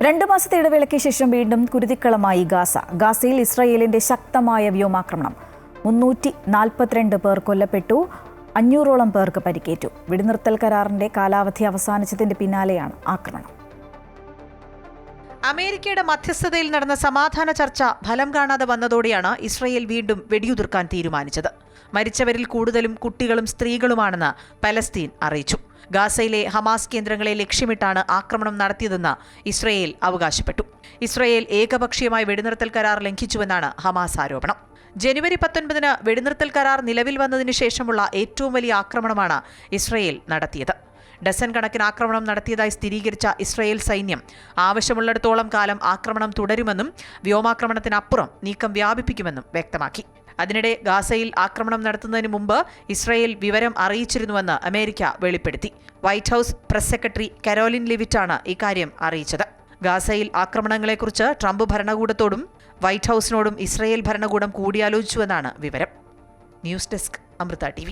2 മാസത്തെ ഇടവേളയ്ക്ക് ശേഷം വീണ്ടും കുരുതിക്കളമായി ഗാസയിൽ ഇസ്രായേലിന്റെ ശക്തമായ വ്യോമാക്രമണം. 342 പേർ കൊല്ലപ്പെട്ടു, 500ഓളം പേർക്ക് പരിക്കേറ്റു. വെടിനിർത്തൽ കരാറിന്റെ കാലാവധി അവസാനിച്ചതിന്റെ പിന്നാലെയാണ് ആക്രമണം. അമേരിക്കയുടെ മധ്യസ്ഥതയിൽ നടന്ന സമാധാന ചർച്ച ഫലം കാണാതെ വന്നതോടെയാണ് ഇസ്രായേൽ വീണ്ടും വെടിയുതിർക്കാൻ തീരുമാനിച്ചത്. മരിച്ചവരിൽ കൂടുതലും കുട്ടികളും സ്ത്രീകളുമാണെന്ന് പലസ്തീൻ അറിയിച്ചു. ഗാസയിലെ ഹമാസ് കേന്ദ്രങ്ങളെ ലക്ഷ്യമിട്ടാണ് ആക്രമണം നടത്തിയതെന്ന് ഇസ്രായേൽ അവകാശപ്പെട്ടു. ഇസ്രായേൽ ഏകപക്ഷീയമായി വെടിനിർത്തൽ കരാർ ലംഘിച്ചുവെന്നാണ് ഹമാസ് ആരോപണം. ജനുവരി 19 വെടിനിർത്തൽ കരാർ നിലവിൽ വന്നതിന് ശേഷമുള്ള ഏറ്റവും വലിയ ആക്രമണമാണ് ഇസ്രായേൽ നടത്തിയത്. ഡസൻ കണക്കിന് ആക്രമണം നടത്തിയതായി സ്ഥിരീകരിച്ച ഇസ്രായേൽ സൈന്യം ആവശ്യമുള്ളിടത്തോളം കാലം ആക്രമണം തുടരുമെന്നും വ്യോമാക്രമണത്തിനപ്പുറം നീക്കം വ്യാപിപ്പിക്കുമെന്നും വ്യക്തമാക്കി. അതിനിടെ ഗാസയിൽ ആക്രമണം നടത്തുന്നതിന് മുമ്പ് ഇസ്രായേൽ വിവരം അറിയിച്ചിരുന്നുവെന്ന് അമേരിക്ക വെളിപ്പെടുത്തി. White house press secretary Karoline ലിവിറ്റാണ് ഇക്കാര്യം അറിയിച്ചത്. ഗാസയിൽ ആക്രമണങ്ങളെക്കുറിച്ച് ട്രംപ് ഭരണകൂടത്തോടും വൈറ്റ് ഹൌസിനോടും ഇസ്രായേൽ ഭരണകൂടം കൂടിയാലോചിച്ചുവെന്നാണ് വിവരം. News desk, Amrita TV.